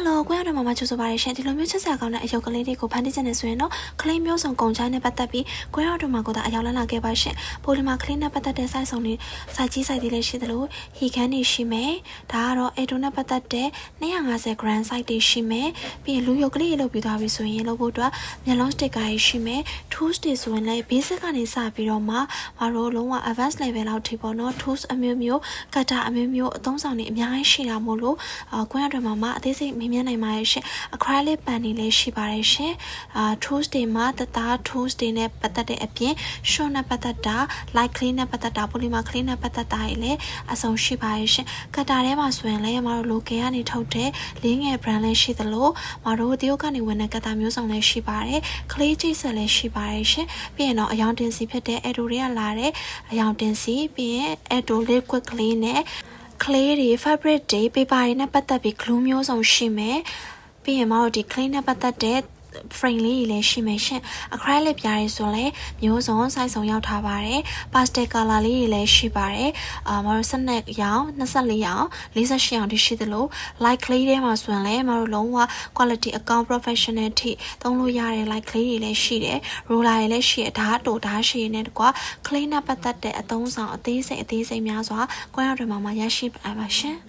Hello ကိုရတဲ့မမချူဆိုပါရရှင်ဒီလိုမျိုးချက်စရာကောင်းတဲ့အယုတ်ကလေးတွေကိုဖန်တီးချင်နေဆိုရင်တော့ကလေးမျိုးစုံကုန်ချိုင်းနဲ့ပတ်သက်ပြီးကိုရတို့မှာကိုသာအရောက်လာခဲ့ပါရှင်ပိုလီမာကလေးနဲ့ပတ်သက်တဲ့ size စုံတွေ size ကြီး size တွေလည်းရှိသလိုဟီခန်းတွေရှိမယ်ဒါကတော့အေတိုနဲ့ပတ်သက်တဲ့250 gram size တွေရှိမယ်ပြီးရင်လူယုတ်ကလေးရေလုပ်ပြီးသွားပြီဆိုရင်လုပ်ဖို့အတွက်မျက်လုံး sticker တွေရှိမယ် tools တွေဆိုရင်လည်း basic ကနေစပြီးတော့မှမတို့လုံးဝ advanced level လောက်ထိပေါ့နော် tools အမျိုးမျိုး cutter အမျိုးမျိုးအသုံးဆောင်တွေအများကြီးရှိတာမို့လို့ကိုရတို့မှာအသေးစိတ်မြင်နိုင်ပါရဲ့ရှင် acrylic pen တွေလည်းရှိပါတယ်ရှင်tools တွေမှာတသား tools တွေနဲ့ပတ်သက်တဲ့အပြင် short နဲ့ပတ်သက်တာ light clean နဲ့ပတ်သက်တာ polymer clean နဲ့ပတ်သက်တာတွေလည်းအစုံရှိပါရဲ့ရှင် cutter ထဲမှာဆိုရင်လည်းမတို့ local ကနေထုတ်တဲ့လေးငယ် brand လည်းရှိသလိုမတို့တရုတ်ကနေဝင်တဲ့ cutter မျိုးစုံလည်းရှိပါတယ် clay ချိတ်ဆက်လည်းရှိပါတယ်ရှင်ပြီးရင်တော့အယောင်တင်စီဖြစ်တဲ့ Edo တွေကလာတဲ့အယောင်တင်စီပြီးရင် Edo liquid clay နဲ့ clay တွေ fabric တွေ paper တွေနဲ့ပတ်သက်ပြီး glue မျိုးစုံရှိမယ်ပြီးရင်မတို့ဒီ clay နဲ့ပတ်သက်တဲ့ frame လေးတွေလည်းရှိမယ်ရှင် acrylic ပြားတွေဆိုလည်းမျိုးစုံ size စုံရောက်ထားပါတယ် pastel color လေးတွေလည်းရှိပါတယ်မတို့12ရောင်24ရောင်48ရောင်တွေရှိသလို light clay ထဲမှာဆိုရင်လည်းမတို့လုံးဝ quality အကောင်း professional ထိသုံးလို့ရတဲ့ light clay တွေလည်းရှိတယ် roller တွေလည်းရှိတယ်ဓာတ်တို့ဓာတ်ရှည်နဲ့တကွာ clay နဲ့ပတ်သက်တဲ့အသုံးဆောင်အသေးစိတ်များစွာကိုရတွေမှာရရှိပါရှင်